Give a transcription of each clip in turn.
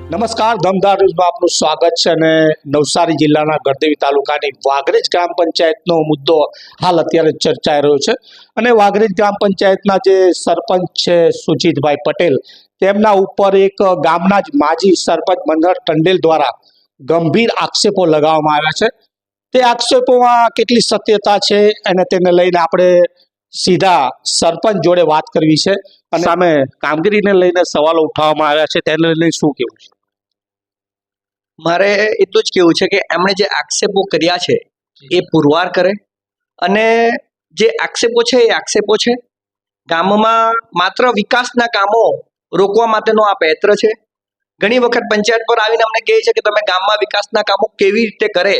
નમસ્કાર, ધમધાર ન્યૂઝમાં આપનું સ્વાગત છે. અને નવસારી જિલ્લાના ગરદેવી તાલુકાની વાઘરેજ ગ્રામ પંચાયતનો મુદ્દો હાલ અત્યારે ચર્ચાઈ રહ્યો છે. અને વાઘરેજ ગ્રામ પંચાયતના જે સરપંચ છે સુજીતભાઈ પટેલ, તેમના ઉપર એક ગામના જ માજી સરપંચ મનહર ટંડેલ દ્વારા ગંભીર આક્ષેપો લગાવવામાં આવ્યા છે. તે આક્ષેપોમાં કેટલી સત્યતા છે અને તેને લઈને આપણે સીધા સરપંચ જોડે વાત કરવી છે. અને સામે કામગીરીને લઈને સવાલો ઉઠાવવામાં આવ્યા છે, તેને લઈને શું કહેવું છે? મારે એટલું જ કેવું છે કે એમણે જે આક્ષેપો કર્યા છે એ પુરવાર કરે અને જે આક્ષેપો છે એ આક્ષેપો છે. ગામમાં માત્ર વિકાસના કામો રોકવા માટેનો આ પ્રયત્ન છે. ઘણી વખત પંચાયત પર આવીને અમને કહે છે કે તમે ગામમાં વિકાસના કામો કેવી રીતે કરે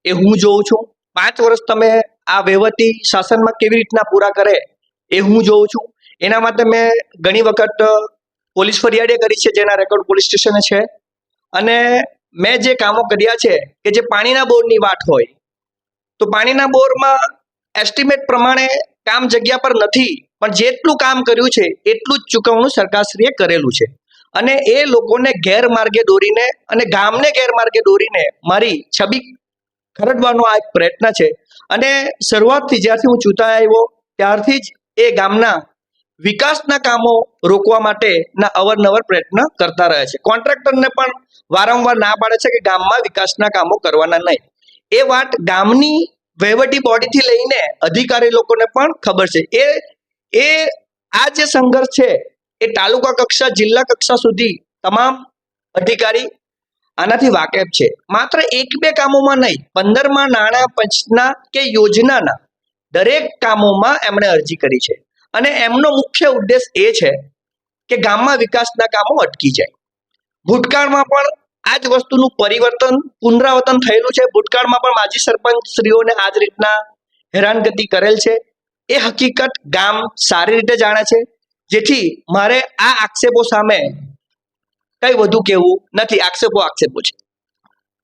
એ હું જોઉં છું. 5 વર્ષ તમે આ વહીવટી શાસનમાં કેવી રીતના પૂરા કરે એ હું જોઉં છું. એના માટે મેં ઘણી વખત પોલીસ ફરિયાદે કરી છે, જેના રેકોર્ડ પોલીસ સ્ટેશને છે. અને મેં જે કામો કર્યા છે કે જે પાણીના બોરની વાત હોય તો પાણીના બોરમાં એસ્ટિમેટ પ્રમાણે કામ જગ્યા પર નથી, પણ જેટલું કામ કર્યું છે એટલું જ ચૂકવણું સરકારશ્રીએ કરેલું છે. અને એ લોકોને ગેરમાર્ગે દોરીને અને ગામને ગેરમાર્ગે દોરીને મારી છબી ખરડવાનો આ એક પ્રયત્ન છે. અને શરૂઆતથી જ્યારથી હું ચૂંટાઈ આવ્યો ત્યારથી જ એ ગામના વિકાસના કામો રોકવા માટેના અવારનવાર પ્રયત્ન કરતા રહે છે. કોન્ટ્રાક્ટરને પણ વારંવાર ના પાડે છે કે ગામમાં વિકાસના કામો કરવાના નહીં. એ વાત ગામની વહીવટી બોડીથી લઈને અધિકારી લોકોને પણ ખબર છે. એ આ જે સંઘર્ષ છે એ તાલુકા કક્ષા, જિલ્લા કક્ષા સુધી તમામ અધિકારી આનાથી વાકેફ છે. માત્ર 1-2 કામોમાં નહીં, 15માં નાણાં પંચના કે યોજનાના દરેક કામોમાં એમણે અરજી કરી છે. અને એમનો મુખ્ય ઉદ્દેશ એ છે કે ગામમાં વિકાસના કામો અટકી જાય. ભૂતકાળમાં પણ આ જ વસ્તુનું પુનરાવર્તન થયેલું છે. ભૂતકાળમાં પણ માજી સરપંચ શ્રીઓને આ જ રીતના હેરાનગતિ કરેલ છે. એ હકીકત ગામ સારી રીતે જાણે છે, જેથી મારે આ આક્ષેપો સામે કઈ વધુ કહેવું નથી. આક્ષેપો છે.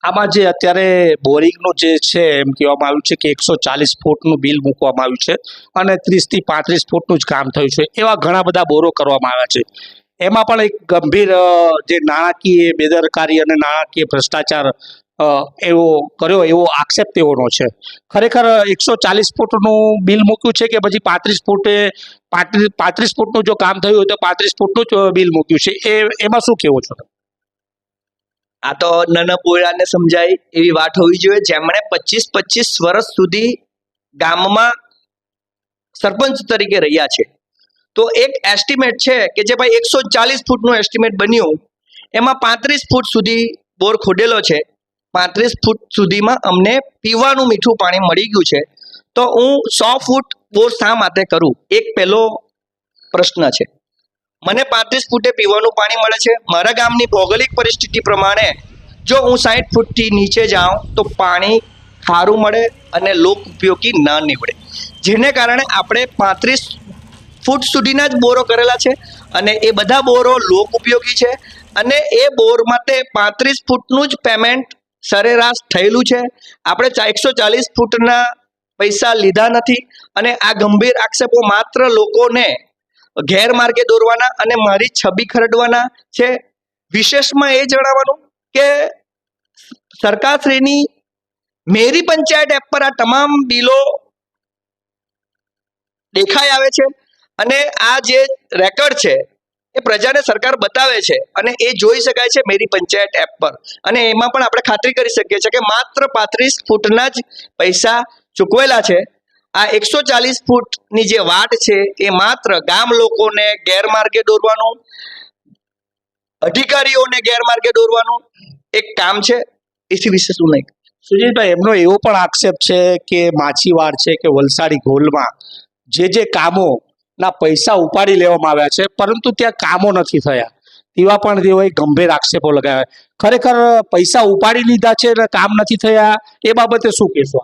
આમાં જે અત્યારે બોરિંગનું જે છે એમ કહેવામાં આવ્યું છે કે 140 ફૂટનું બિલ મૂકવામાં આવ્યું છે અને 30 થી 35 ફૂટનું જ કામ થયું છે. એવા ઘણા બધા બોરો કરવામાં આવ્યા છે. એમાં પણ એક ગંભીર જે નાણાકીય બેદરકારી અને નાણાકીય ભ્રષ્ટાચાર એવો કર્યો, એવો આક્ષેપ તેઓનો છે. ખરેખર 140 ફૂટનું બિલ મૂક્યું છે કે પછી 35 ફૂટનું જો કામ થયું હોય તો 35 ફૂટનું જ બિલ મૂક્યું છે? એમાં શું કહેવો છો? આ તો નાના પોયરાને સમજાય એવી વાત હોવી જોઈએ. જેમણે 25 વર્ષ સુધી ગામમાં સરપંચ તરીકે રહ્યા છે, તો એક એસ્ટિમેટ છે કે જે ભાઈ 140 ફૂટનું એસ્ટિમેટ બન્યું, એમાં 35 ફૂટ સુધી બોર ખોદેલો છે. 35 ફૂટ સુધીમાં અમને પીવાનું મીઠું પાણી મળી ગયું છે. તો હું 100 ફૂટ બોર શા માટે કરું? એક પહેલો પ્રશ્ન છે. મને 35 ફૂટે પીવાનું પાણી મળે છે. મારા ગામની ભૌગોલિક પરિસ્થિતિ પ્રમાણે જો હું 60 ફૂટથી નીચે જાઉં તો પાણી ખારું મળે અને લોક ઉપયોગી ન નીવડે, જેને કારણે આપણે 35 ફૂટ સુધીના જ બોરો કરેલા છે. અને એ બધા બોરો લોક ઉપયોગી છે. અને એ બોર માટે 35 ફૂટનું જ પેમેન્ટ સરેરાશ થયેલું છે. આપણે 140 ફૂટના પૈસા લીધા નથી. અને આ ગંભીર આક્ષેપો માત્ર લોકોને ગેરમાર્ગે દોરવાના અને મારી છબી ખરડવાના છે. વિશેષમાં એ જણાવવાનું કે સરકારશ્રીની મેરી પંચાયત એપ પર આ તમામ બિલો દેખાઈ આવે છે. અને આ જે રેકોર્ડ છે એ પ્રજાને સરકાર બતાવે છે અને એ જોઈ શકાય છે મેરી પંચાયત એપ પર. અને એમાં પણ આપણે ખાતરી કરી શકીએ છીએ કે માત્ર 35 ફૂટના જ પૈસા ચૂકવેલા છે. આ 140 ફૂટની જે વાત છે એ માત્ર ગામ લોકોને ગેરમાર્ગે દોરવાનું, અધિકારીઓને ગેરમાર્ગે દોરવાનું એક કામ છે. એથી વિશે શું નહીં. સુજીતભાઈ, એમનો એવો પણ આક્ષેપ છે કે માછીવાડ છે કે વલસાડી ઘોલમાં જે કામોના પૈસા ઉપાડી લેવામાં આવ્યા છે, પરંતુ ત્યાં કામો નથી થયા. તેવા પણ તેઓએ ગંભીર આક્ષેપો લગાવ્યા. ખરેખર પૈસા ઉપાડી લીધા છે અને કામ નથી થયા, એ બાબતે શું કહેશો?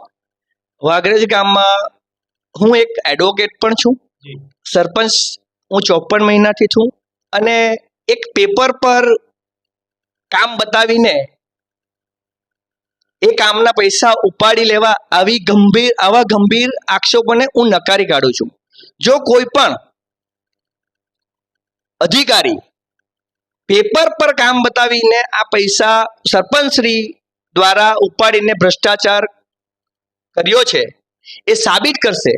વાઘરેજ ગામમાં હું એક એડવોકેટ પણ છું. સરપંચ હું 54 મહિનાથી છું. અને એક પેપર પર કામ બતાવીને એ કામના પૈસા ઉપાડી લેવા આવા ગંભીર આક્ષેપોને હું નકારી કાઢું છું. જો કોઈ પણ અધિકારી પેપર પર કામ બતાવીને આ પૈસા સરપંચશ્રી દ્વારા ઉપાડીને ભ્રષ્ટાચાર કર્યો છે એ સાબિત કરશે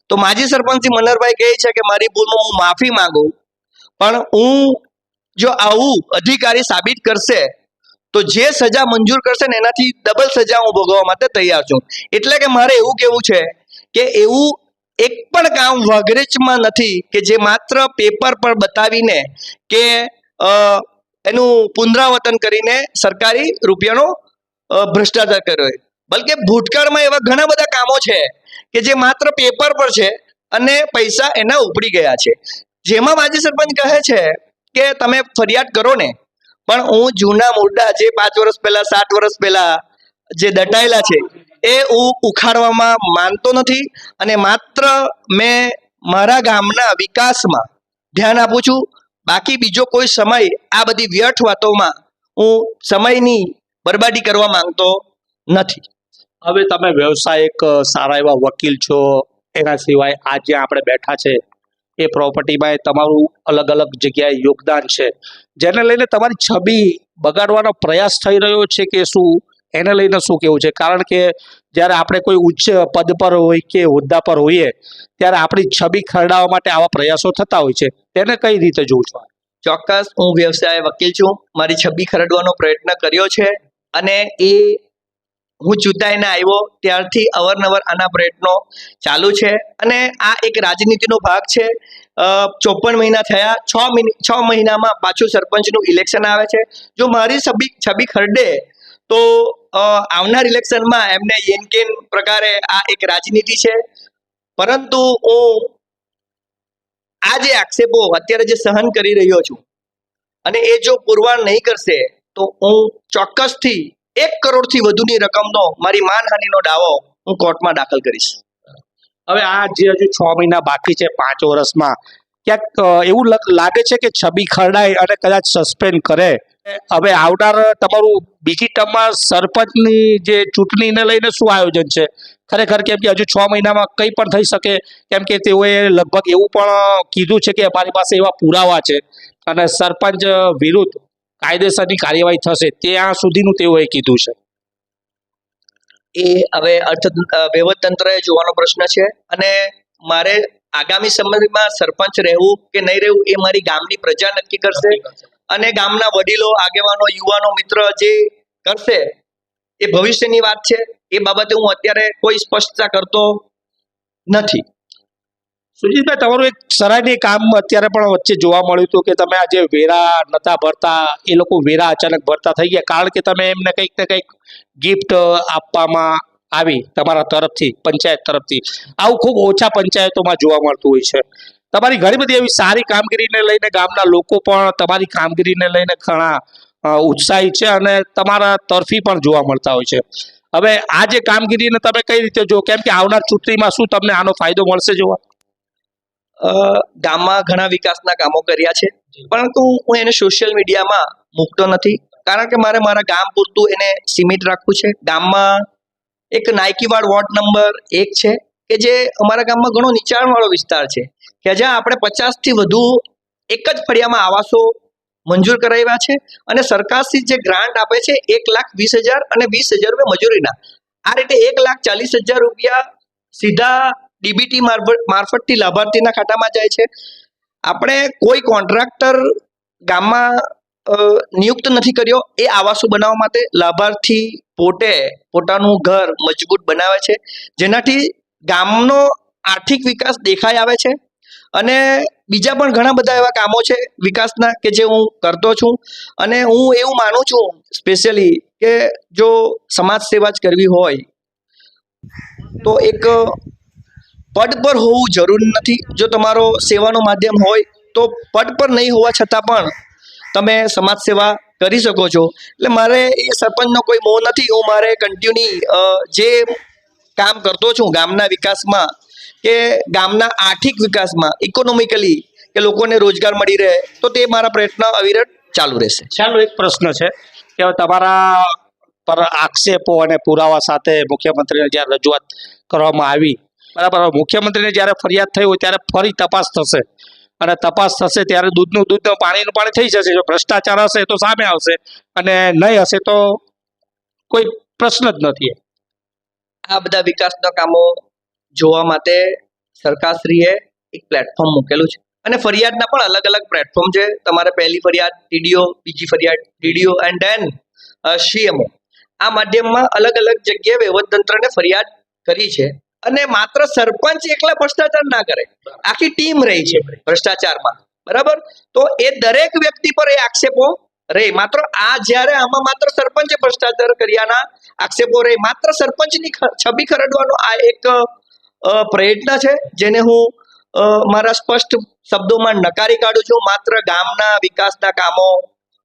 તો માજી સરપંચ શ્રી મનહરભાઈ કહે છે કે મારી ભૂલમાં હું માફી માંગુ, પણ હું જો આવું અધિકારી સાબિત કરશે તો જે સજા મંજૂર કરશે ને એનાથી ડબલ સજા હું ભોગવવા માટે તૈયાર છું. એટલે કે મારે એવું કહેવું છે કે એવું એક પણ કામ વાઘરેજમાં નથી કે જે માત્ર પેપર પર બતાવીને કે એનું પુનરાવર્તન કરીને સરકારી રૂપિયાનો ભ્રષ્ટાચાર કર્યો હોય. બલકે ભૂતકાળમાં એવા ઘણા બધા કામો છે કે જે માત્ર પેપર પર છે અને પૈસા એના ઉપડી ગયા છે. જેમાં માજી સરપંચ કહે છે કે તમે ફરિયાદ કરો ને, પણ હું જૂના મુદ્દા જે 5 વર્ષ પહેલા 7 વર્ષ પહેલા જે દટાયેલા છે એ હું ઉખાડવામાં માનતો નથી અને માત્ર મેં મારા ગામના વિકાસમાં ધ્યાન આપું છું. બાકી બીજો કોઈ સમય આ બધી વ્યર્થ વાતોમાં હું સમયની બરબાદી કરવા માંગતો નથી. હવે તમે વ્યવસાયિક સારા એવા વકીલ છો, એના સિવાય આજે આપણે બેઠા છે એ પ્રોપર્ટીમાં તમારું અલગ અલગ જગ્યાએ યોગદાન છે, જેને લઈને તમારી છબી બગાડવાનો પ્રયાસ થઈ રહ્યો છે કે શું, એને લઈને શું કહેવું છે? કારણ કે જ્યારે આપણે કોઈ ઉચ્ચ પદ પર હોય કે હોદ્દા પર હોઈએ ત્યારે આપણી છબી ખરડાવવા માટે આવા પ્રયાસો થતા હોય છે, તેને કઈ રીતે જોઉં છો? ચોક્કસ હું વ્યવસાય વકીલ છું, મારી છબી ખરડવાનો પ્રયત્ન કર્યો છે અને એ હું ચૂંટાઈને આવ્યો ત્યારથી અવારનવાર આના પ્રયત્નો ચાલુ છે અને આ એક રાજનીતિનો ભાગ છે. 54 મહિના થયા, 6 મહિનામાં પાછું સરપંચનું ઇલેક્શન આવે છે. જો મારી છબી ખરડે તો આવનાર ઇલેક્શનમાં એમને યેનકેન પ્રકારે આ એક રાજનીતિ છે. પરંતુ હું આ જે આક્ષેપો અત્યારે જે સહન કરી રહ્યો છું અને એ જો પુરવાર નહીં કરશે તો હું ચોક્કસથી 1 કરોડથી વધુની રકમનો મારી માનહાનિનો દાવો હું કોર્ટમાં દાખલ કરીશ. હવે આ જે હજુ 6 મહિના બાકી છે 5 વર્ષમાં, ક્યાંક એવું લાગે છે કે છબી ખરડાય અને કદાચ સસ્પેન્ડ કરે. હવે આવનાર તમારું બીજી ટર્મમાં સરપંચની જે ચૂંટણીને લઈને શું આયોજન છે ખરેખર? કેમ કે હજુ 6 મહિનામાં કંઈ પણ થઈ શકે, કેમ કે તેઓએ લગભગ એવું પણ કીધું છે કે અમારી પાસે એવા પુરાવા છે અને સરપંચ વિરુદ્ધ કાયદેસરની કાર્યવાહી થશે, ત્યાં સુધીનું તેઓએ કીધું છે. એ હવે વહીવટતંત્રએ જોવાનો પ્રશ્ન છે અને મારે આગામી સમયમાં સરપંચ રહેવું કે નહીં રહેવું એ મારી ગામની પ્રજા નક્કી કરશે અને ગામના વડીલો, આગેવાનો, યુવાનો, મિત્ર જે કરશે એ ભવિષ્યની વાત છે. એ બાબતે હું અત્યારે કોઈ સ્પષ્ટતા કરતો નથી. સુજીતભાઈ, તમારું એક સરાહનીય કામ અત્યારે પણ વચ્ચે જોવા મળ્યું હતું કે તમે આ જે વેરા નતા ભરતા એ લોકો વેરા અચાનક ભરતા થઈ ગયા, કારણ કે તમે એમને કંઈક ને કંઈક ગિફ્ટ આપવામાં આવી તમારા તરફથી, પંચાયત તરફથી. આવું ખૂબ ઓછા પંચાયતોમાં જોવા મળતું હોય છે. તમારી ઘણી બધી એવી સારી કામગીરીને લઈને ગામના લોકો પણ તમારી કામગીરીને લઈને ઘણા ઉત્સાહી છે અને તમારા તરફી પણ જોવા મળતા હોય છે. હવે આ જે કામગીરીને તમે કઈ રીતે જો, કેમ કે આવનાર ચૂંટણીમાં શું તમને આનો ફાયદો મળશે જોવા? ગામમાં ઘણા વિકાસના કામો કર્યા છે, પરંતુ હું એને સોશિયલ મીડિયામાં મૂકતો નથી, કારણ કે મારે મારા ગામ પૂરતું એને સીમિત રાખવું છે. ગામમાં એક નાયકીવાડ વોર્ડ નંબર 1 છે કે જે અમારા ગામમાં ઘણો નીચાણવાળો વિસ્તાર છે કે જ્યાં આપણે 50થી વધુ એક જ ફળિયામાં આવાસો મંજૂર કરાવ્યા છે અને સરકારશ્રી જે ગ્રાન્ટ આપે છે 1,20,000 અને 20,000 રૂપિયા મજૂરીના, આ રીતે 1,40,000 રૂપિયા સીધા ડીબીટી મારફતથી લાભાર્થીના ખાતામાં જાય છે. આપણે કોઈ કોન્ટ્રાક્ટર ગામમાં નિયુક્ત નથી કર્યો એ આવાસો બનાવવા માટે. લાભાર્થી પોતે પોતાનું ઘર મજબૂત બનાવે છે, જેનાથી ગામનો આર્થિક વિકાસ દેખાઈ આવે છે. અને બીજા પણ ઘણા બધા એવા કામો છે વિકાસના કે જે હું કરતો છું અને હું એવું માનું છું સ્પેશિયલી કે જો સમાજ સેવા જ કરવી હોય તો એક પદ પર હોવું જરૂરી નથી. જો તમારો સેવાનું માધ્યમ હોય તો પદ પર નહીં હોવા છતાં પણ તમે સમાજ સેવા કરી શકો છો. એટલે મારે એ સરપંચનો કોઈ મોહ નથી. હું મારે કન્ટિન્યુ જે કામ કરતો છું ગામના વિકાસમાં કે ગામના આર્થિક વિકાસમાં, ઇકોનોમિકલી કે લોકોને રોજગાર મળી રહે, તો તે મારા પ્રયત્ન અવિરત ચાલુ રહેશે. ચાલો, એક પ્રશ્ન છે કે તમારા પર આક્ષેપો અને પુરાવા સાથે મુખ્યમંત્રીને જ્યારે રજૂઆત કરવામાં આવી, બરાબર, મુખ્યમંત્રીને જ્યારે ફરિયાદ થઈ હોય ત્યારે ફરી તપાસ થશે અને તપાસ થશે ત્યારે દૂધનું દૂધ પાણીનું પાણી થઈ જશે. જો ભ્રષ્ટાચાર હશે તો સામે આવશે અને નહીં હશે તો કોઈ પ્રશ્ન જ નથી. આ બધા વિકાસના કામો જોવા માટે સરકારશ્રીએ એક પ્લેટફોર્મ મૂકેલું છે અને ફરિયાદના પણ અલગ અલગ પ્લેટફોર્મ છે. તમારે પહેલી ફરિયાદ ટીડીઓ, બીજી ફરિયાદ ટીડીઓ એન્ડ ધેન સીએમઓ. આ માધ્યમમાં અલગ અલગ જગ્યાએ વહીવટતંત્રને ફરિયાદ કરી છે. અને માત્ર સરપંચ એકલા ભ્રષ્ટાચાર ના કરે, આખી ટીમ રહી છે ભ્રષ્ટાચારમાં, બરાબર. તો એ દરેક વ્યક્તિ પર એ આક્ષેપો રહે. માત્ર આ જ્યારે આમાં માત્ર સરપંચે ભ્રષ્ટાચાર કર્યાના આક્ષેપો રહે, માત્ર સરપંચની છબી ખરડવાનો આ એક પ્રયત્ન છે જેને હું મારા સ્પષ્ટ શબ્દોમાં નકારી કાઢું છું. માત્ર ગામના વિકાસના કામો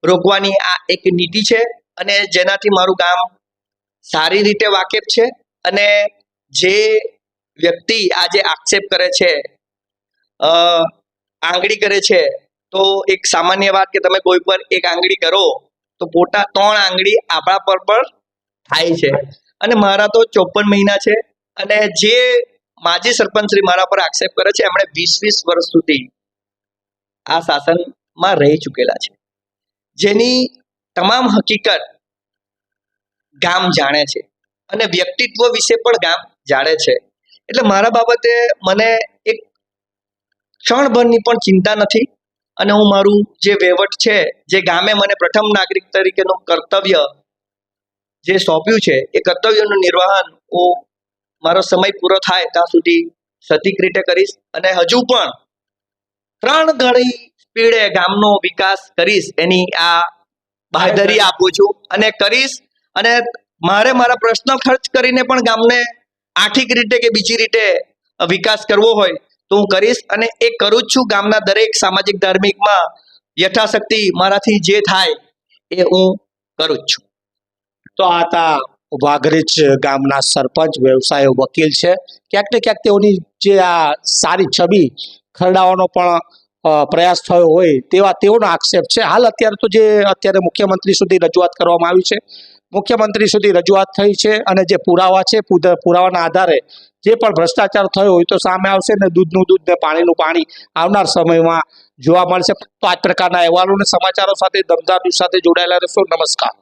રોકવાની આ એક નીતિ છે અને જેનાથી મારું ગામ સારી રીતે વાકેફ છે. અને જે વ્યક્તિ આજે આક્ષેપ કરે છે, આંગળી કરે છે, તો એક સામાન્ય વાત કે તમે કોઈ પર એક આંગળી કરો તો પોતા 3 આંગળી આપણા પર થાય છે. અને મારા તો 54 મહિના છે અને જે માજી સરપંચ શ્રી મારા પર આક્ષેપ કરે છે એમણે 20 વર્ષ સુધી આ શાસનમાં રહી ચૂકેલા છે, જેની તમામ હકીકત ગામ જાણે છે અને વ્યક્તિત્વ વિશે પણ ગામ જાણે છે. એટલે મારા બાબતે મને એક ક્ષણભરની પણ ચિંતા નથી અને હું મારું જે વહીવટ છે, જે ગામે મને પ્રથમ નાગરિક તરીકેનું કર્તવ્ય જે સોંપ્યું છે, એ કર્તવ્યનું નિર્વહન હું મારો સમય પૂરો થાય ત્યાં સુધી સટીક રીતે કરીશ અને હજુ પણ 3 ગણી સ્પીડે ગામનો વિકાસ કરીશ એની આ બાંહેધરી આપું છું અને કરીશ. અને મારે મારા પર્સનલ ખર્ચ કરીને પણ ગામને આર્થિક રીતે કે બીજી રીતે વિકાસ કરવો હોય તો હું કરીશ અને એ કરું જ છું. ગામના દરેક સામાજિક ધાર્મિકમાં યથાશક્તિ મારાથી જે થાય એ હું કરું જ છું. તો આ હતા વાઘરેજ ગામના સરપંચ, વ્યવસાય વકીલ છે. ક્યાંક ને ક્યાંક તેઓની જે આ સારી છબી ખરડાવવાનો પણ પ્રયાસ થયો હોય તેવા તેઓનો આક્ષેપ છે. હાલ અત્યારે તો જે અત્યારે મુખ્યમંત્રી સુધી રજૂઆત કરવામાં આવી છે, મુખ્યમંત્રી સુધી રજૂઆત થઈ છે અને જે પુરાવા છે, પુરાવાના આધારે જે પણ ભ્રષ્ટાચાર થયો હોય તો સામે આવશે ને દૂધનું દૂધ ને પાણીનું પાણી આવનાર સમયમાં જોવા મળશે. તો આ પ્રકારના અહેવાલો અને સમાચારો સાથે દમદાર ન્યૂઝ સાથે જોડાયેલા રહેશો. નમસ્કાર.